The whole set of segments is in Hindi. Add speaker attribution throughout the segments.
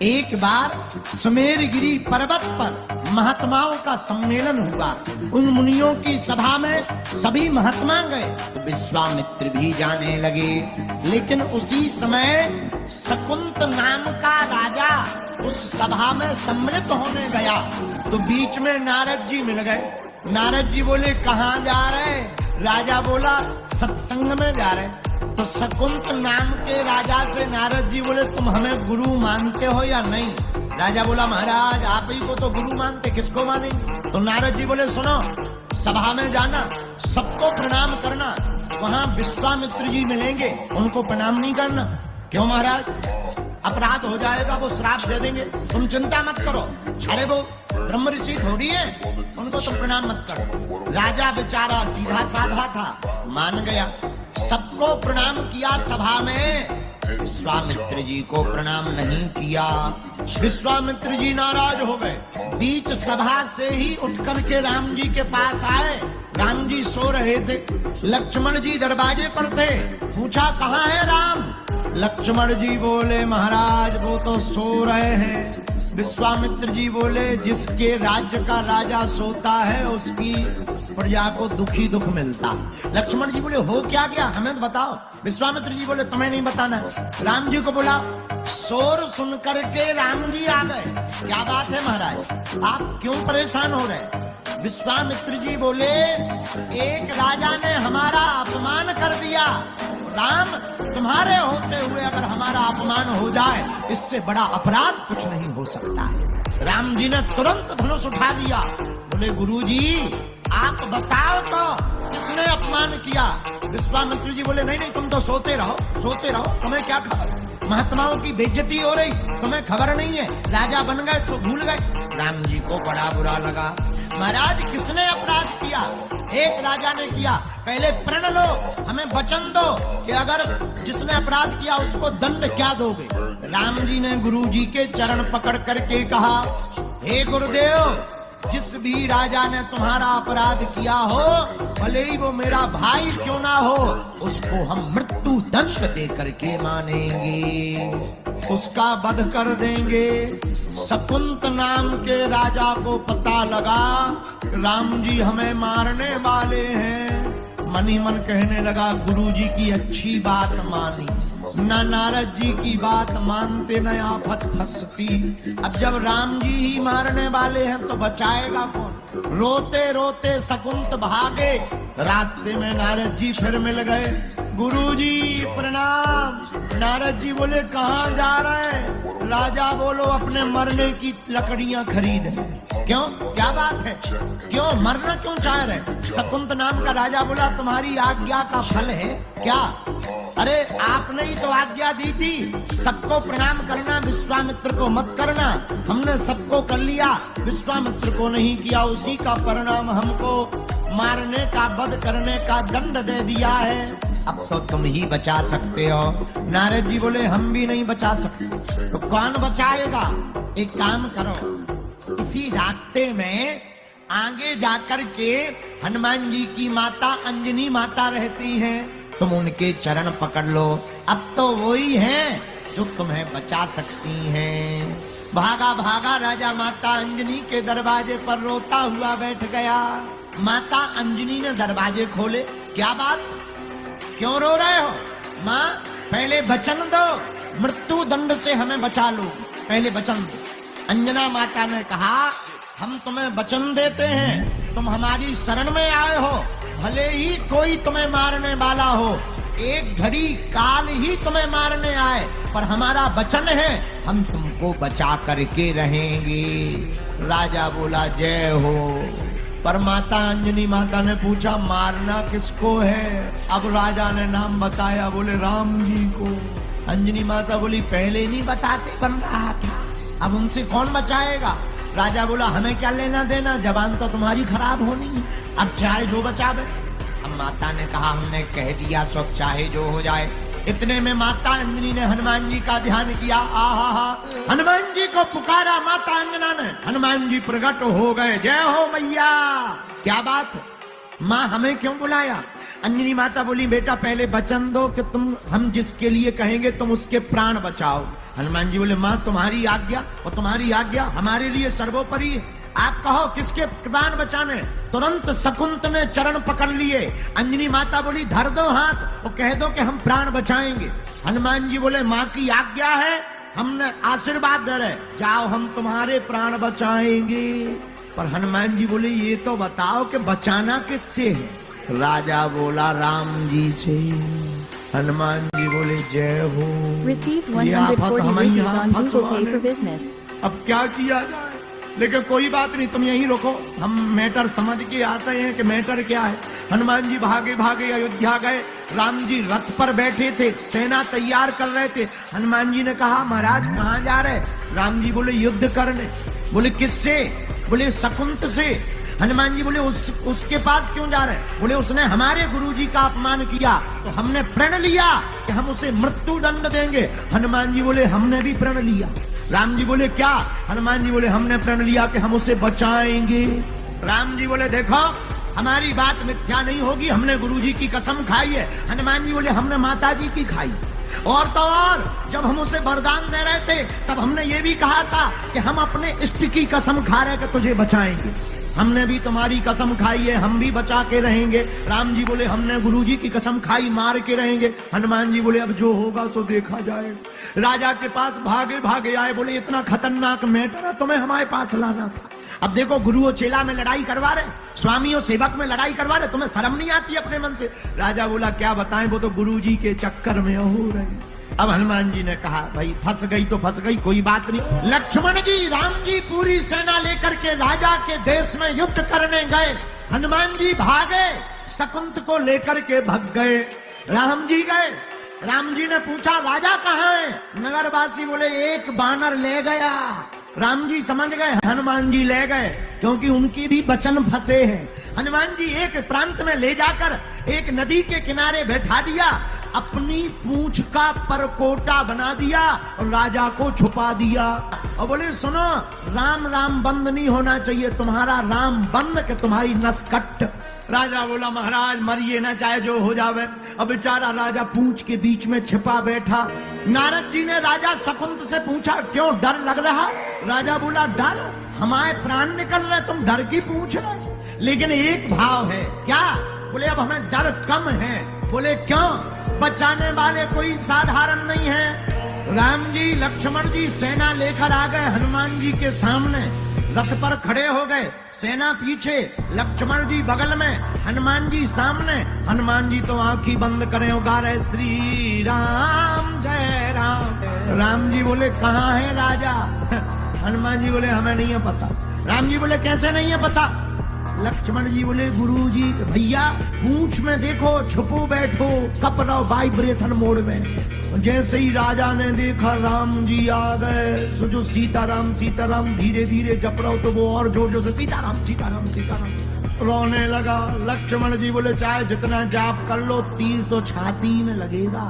Speaker 1: एक बार सुमेरगिरी पर्वत पर महात्माओं का सम्मेलन हुआ। उन मुनियों की सभा में सभी महात्मा गए तो विश्वामित्र भी जाने लगे। लेकिन उसी समय शकुंत नाम का राजा उस सभा में सम्मिलित होने गया तो बीच में नारद जी मिल गए। नारद जी बोले, कहाँ जा रहे? राजा बोला, सत्संग में जा रहे। तो शकुंत नाम के राजा से नारद जी बोले, तुम हमें गुरु मानते हो या नहीं? राजा बोला, महाराज आप ही को तो गुरु मानते, किसको मानेंगे? तो नारद जी बोले, सुनो, सभा में जाना, सबको प्रणाम करना, वहाँ विश्वामित्र जी मिलेंगे, उनको प्रणाम नहीं करना। क्यों महाराज? अपराध हो जाएगा, वो श्राप दे देंगे, तुम चिंता मत करो। अरे वो ब्रह्म ऋषि थोड़ी है, उनको तुम प्रणाम मत करो। राजा बेचारा सीधा साधा था, मान गया, सबको प्रणाम किया। सभा में विश्वामित्र जी को प्रणाम नहीं किया। विश्वामित्र जी नाराज हो गए। बीच सभा से ही उठ करके राम जी के पास आए। राम जी सो रहे थे, लक्ष्मण जी दरवाजे पर थे। पूछा, कहाँ है राम? लक्ष्मण जी बोले, महाराज वो तो सो रहे हैं। विश्वामित्र जी बोले, जिसके राज्य का राजा सोता है उसकी प्रजा को दुखी दुख मिलता। लक्ष्मण जी बोले, हो क्या गया, हमें तो बताओ। विश्वामित्र जी बोले, तुम्हें नहीं बताना है। राम जी को बोला, शोर सुन करके राम जी आ गए। क्या बात है महाराज, आप क्यों परेशान हो रहे? विश्वामित्र जी बोले, एक राजा ने हमारा अपमान कर दिया। राम, तुम्हारे होते हुए अगर हमारा अपमान हो जाए, इससे बड़ा अपराध कुछ नहीं हो सकता है। राम जी ने तुरंत धनुष उठा लिया। बोले, गुरुजी आप बताओ तो किसने अपमान किया? विश्वामित्र जी बोले, नहीं नहीं, तुम तो सोते रहो, तुम्हें क्या खबर? महात्माओं की बेइज्जती हो रही, तुम्हें खबर नहीं है? राजा बन गए तो भूल गए। राम जी को बड़ा बुरा लगा। महाराज किसने अपराध किया? एक राजा ने किया। पहले प्रण लो, हमें वचन दो कि अगर जिसने अपराध किया उसको दंड क्या दोगे? राम जी ने गुरु जी के चरण पकड़ करके कहा, हे गुरुदेव, जिस भी राजा ने तुम्हारा अपराध किया हो, भले ही वो मेरा भाई क्यों ना हो, उसको हम मृत्यु दंड दे करके मानेंगे, उसका वध कर देंगे। शकुंत नाम के राजा को पता लगा राम जी हमें मारने वाले हैं। मन ही मन कहने लगा, गुरुजी की अच्छी बात मानी, न नारद जी की बात मानते न आफत फंसती। अब जब राम जी ही मारने वाले हैं तो बचाएगा कौन? रोते रोते शकुंत भागे। रास्ते में नारद जी फिर मिल गए। गुरुजी प्रणाम। नारद जी बोले, कहाँ जा रहे हैं? राजा बोलो, अपने मरने की लकड़ियां खरीदने। क्यों, क्या बात है? क्यों मरना क्यों चाह रहे? शकुंत नाम का राजा बोला, तुम्हारी आज्ञा का फल है क्या? अरे आपने ही तो आज्ञा दी थी, सबको प्रणाम करना, विश्वामित्र को मत करना। हमने सबको कर लिया, विश्वामित्र को नहीं किया। उसी का परिणाम हमको मारने का, वध करने का दंड दे दिया है। अब तो तुम ही बचा सकते हो। नारद जी बोले, हम भी नहीं बचा सकते। तो कौन बचाएगा? एक काम करो, इसी रास्ते में आगे जाकर के हनुमान जी की माता अंजनी माता रहती हैं, तुम उनके चरण पकड़ लो। अब तो वही हैं जो तुम्हें बचा सकती हैं। भागा भागा राजा माता अंजनी के दरवाजे पर रोता हुआ बैठ गया। माता अंजनी ने दरवाजे खोले। क्या बात, क्यों रो रहे हो? माँ, पहले वचन दो, मृत्यु दंड से हमें बचा लो, पहले वचन दो। अंजना माता ने कहा, हम तुम्हें वचन देते हैं, तुम हमारी शरण में आए हो, भले ही कोई तुम्हें मारने वाला हो, एक घड़ी काल ही तुम्हें मारने आए, पर हमारा वचन है, हम तुमको बचा करके रहेंगे। राजा बोला, जय हो। पर माता अंजनी माता ने पूछा, मारना किसको है? अब राजा ने नाम बताया, बोले राम जी को। अंजनी माता बोली, पहले नहीं बताते बन रहा था, अब उनसे कौन बचाएगा? राजा बोला, हमें क्या लेना देना, जबान तो तुम्हारी खराब होनी है, अब चाहे जो बचावे। अब माता ने कहा, हमने कह दिया, सब चाहे जो हो जाए। इतने में माता अंजनी ने हनुमान जी का ध्यान किया। आहा, हनुमान जी को पुकारा माता अंजना ने। हनुमान जी प्रकट हो गए। जय हो मैया। क्या बात है माँ, हमें क्यों बुलाया? अंजनी माता बोली, बेटा पहले वचन दो कि तुम, हम जिसके लिए कहेंगे तुम उसके प्राण बचाओ। हनुमान जी बोले माँ तुम्हारी आज्ञा, और तुम्हारी आज्ञा हमारे लिए सर्वोपरि है। आप कहो किसके प्राण बचाने। तुरंत शकुंत ने चरण पकड़ लिए। अंजनी माता बोली धर दो हाथ और कह दो कि हम प्राण बचाएंगे। हनुमान जी बोले माँ की आज्ञा है, हमने आशीर्वाद दे रहे, जाओ हम तुम्हारे प्राण बचाएंगे। पर हनुमान जी बोले ये तो बताओ कि बचाना किससे है। राजा बोला राम जी से। हनुमान जी बोले जय हो।
Speaker 2: ये आफत हमें यहाँ
Speaker 1: फंसवाने, अब क्या किया जाए। लेकिन कोई बात नहीं, तुम यहीं रुको, हम मैटर समझ के आते हैं कि मैटर क्या है। हनुमान जी भागे भागे अयोध्या गए। राम जी रथ पर बैठे थे, सेना तैयार कर रहे थे। हनुमान जी ने कहा महाराज कहाँ जा रहे। राम जी बोले युद्ध करने। बोले किससे। बोले शकुंत से। हनुमान जी बोले उसके पास क्यों जा रहे। बोले उसने हमारे गुरुजी का अपमान किया तो हमने प्रण लिया कि हम उसे मृत्यु दंड देंगे। हनुमान जी बोले हमने भी प्रण लिया। राम जी बोले क्या। हनुमान जी बोले हमने प्रण लिया कि हम उसे बचाएंगे। राम जी बोले देखो हमारी बात मिथ्या नहीं होगी, हमने गुरुजी की कसम खाई है। हनुमान जी बोले हमने माता जी की खाई। और तो और जब हम उसे वरदान दे रहे थे तब हमने ये भी कहा था कि हम अपने इष्ट की कसम खा रहे कि तुझे बचाएंगे। हमने भी तुम्हारी कसम खाई है, हम भी बचा के रहेंगे। राम जी बोले हमने गुरुजी की कसम खाई, मार के रहेंगे। हनुमान जी बोले अब जो होगा सो देखा जाएगा। राजा के पास भागे भागे आए। बोले इतना खतरनाक मैटर है, तुम्हें हमारे पास लाना था। अब देखो गुरु और चेला में लड़ाई करवा रहे, स्वामी और सेवक में लड़ाई करवा रहे, तुम्हें शर्म नहीं आती अपने मन से। राजा बोला क्या बताएं, वो तो गुरुजी के चक्कर में हो रहे। अब हनुमान जी ने कहा भाई फंस गई तो फंस गई, कोई बात नहीं। लक्ष्मण जी राम जी पूरी सेना लेकर के राजा के देश में युद्ध करने गए। हनुमान जी भागे, शकुंत को लेकर के भग गए। राम जी गए। राम जी ने पूछा राजा कहाँ है। नगरवासी बोले एक बानर ले गया। राम जी समझ गए हनुमान जी ले गए, क्योंकि उनकी भी वचन फंसे हैं। हनुमान जी एक प्रांत में ले जाकर एक नदी के किनारे बैठा दिया, अपनी पूंछ का परकोटा बना दिया और राजा को छुपा दिया। और बोले सुनो राम राम बंद नहीं होना चाहिए, तुम्हारा राम बंद के तुम्हारी नस कट। राजा बोला महाराज मरिए ना, चाहे जो हो जावे। अब बेचारा राजा पूंछ के बीच में छिपा बैठा। नारद जी ने राजा शकुंत से पूछा क्यों डर लग रहा। राजा बोला डर, हमारे प्राण निकल रहे, तुम डर की पूछ रहे। लेकिन एक भाव है क्या। बोले अब हमें डर कम है। बोले क्यों। बचाने वाले कोई साधारण नहीं है। राम जी लक्ष्मण जी सेना लेकर आ गए हनुमान जी के सामने। रथ पर खड़े हो गए, सेना पीछे, लक्ष्मण जी बगल में, हनुमान जी सामने। हनुमान जी तो आंखी बंद करे गा रहे श्री राम जय राम। राम जी बोले कहाँ है राजा। हनुमान जी बोले हमें नहीं है पता। राम जी बोले कैसे नहीं है पता। लक्ष्मण जी बोले गुरुजी भैया पूंछ में देखो, छुपो बैठो, कप रहो वाइब्रेशन मोड में। जैसे ही राजा ने देखा राम जी आ गए, सोचो सीताराम सीताराम धीरे धीरे जप रहो तो वो और जोर जोर से सीताराम सीताराम सीताराम रोने लगा। लक्ष्मण जी बोले चाहे जितना जाप कर लो तीर तो छाती में लगेगा,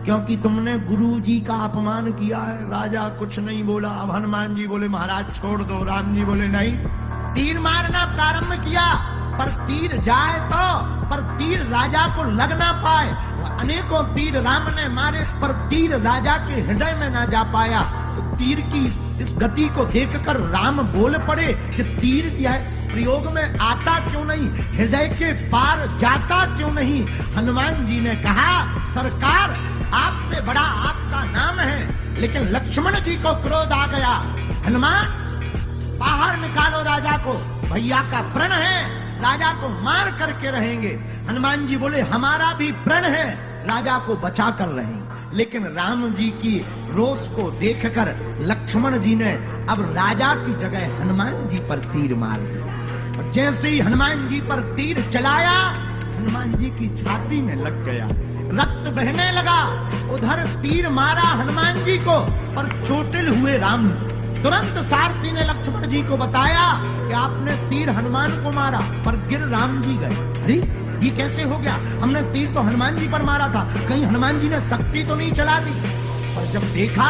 Speaker 1: क्योंकि तुमने गुरु जी का अपमान किया है। राजा कुछ नहीं बोला। अब हनुमान जी बोले महाराज छोड़ दो। राम जी बोले नहीं। तीर मारना प्रारंभ किया, पर तीर जाए तो, पर तीर राजा को लग ना पाए। अनेकों तीर राम ने मारे, पर तीर राजा के हृदय में ना जा पाया। तो तीर की इस गति को देखकर राम बोल पड़े कि तीर यह प्रयोग में आता क्यों नहीं, हृदय के पार जाता क्यों नहीं। हनुमान जी ने कहा सरकार आपसे बड़ा आपका नाम है। लेकिन लक्ष्मण जी को क्रोध आ गया। हनुमान बाहर निकालो राजा को, भैया का प्रण है, राजा को मार करके रहेंगे। हनुमान जी बोले हमारा भी प्रण है, राजा को बचा कर रहेंगे। लेकिन राम जी की रोष को देखकर लक्ष्मण जी ने अब राजा की जगह हनुमान जी पर तीर मार दिया। और जैसे ही हनुमान जी पर तीर चलाया, हनुमान जी की छाती में लग गया, रक्त बहने लगा। उधर तीर मारा हनुमान जी को, पर चोटिल हुए राम जी। तुरंत सारथी ने लक्ष्मण जी को बताया कि आपने तीर हनुमान को मारा, पर गिर राम जी गए। अरे ये कैसे हो गया, हमने तीर तो हनुमान जी पर मारा था, कहीं हनुमान जी ने शक्ति तो नहीं चला दी। और जब देखा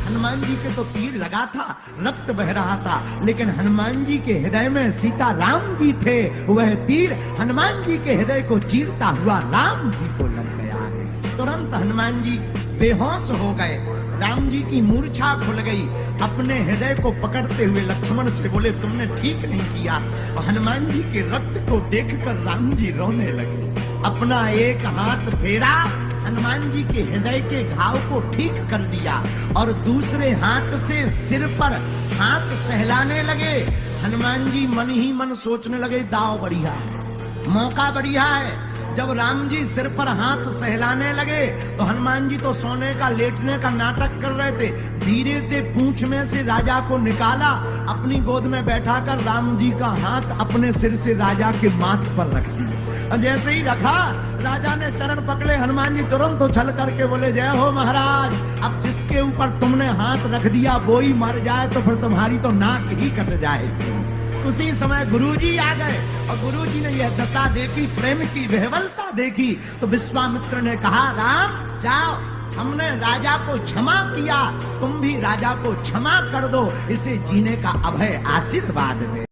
Speaker 1: हनुमान जी के तो तीर लगा था, रक्त बह रहा था, लेकिन हनुमान जी के हृदय में सीता राम जी थे। वह तीर हनुमान जी के हृदय को चीरता हुआ राम जी को लग गया है। तुरंत हनुमान जी बेहोश हो गए। राम जी की मूर्छा खुल गई। अपने हृदय को पकड़ते हुए लक्ष्मण से बोले, तुमने ठीक नहीं किया। और हनुमान जी के रक्त को देखकर राम जी रोने लगे। अपना एक हाथ फेरा, हनुमान जी के हृदय के घाव को ठीक कर दिया और दूसरे हाथ से सिर पर हाथ सहलाने लगे। हनुमान जी मन ही मन सोचने लगे, दाव बढ़िया है, मौका बढ़िया है। जब राम जी सिर पर हाथ सहलाने लगे तो हनुमान जी तो सोने का लेटने का नाटक कर रहे थे। धीरे से पूंछ में से राजा को निकाला, अपनी गोद में बैठाकर राम जी का हाथ अपने सिर से राजा के माथ पर रख दिया। जैसे ही रखा, राजा ने चरण पकड़े। हनुमान जी तुरंत उछल करके बोले, जय हो महाराज, अब जिसके ऊपर तुमने हाथ रख दिया वो ही मर जाए तो फिर तुम्हारी तो नाक ही कट जाएगी। उसी समय गुरुजी आ गए और गुरुजी ने यह दशा देखी, प्रेम की विह्वलता देखी, तो विश्वामित्र ने कहा, राम जाओ, हमने राजा को क्षमा किया, तुम भी राजा को क्षमा कर दो, इसे जीने का अभय आशीर्वाद दे।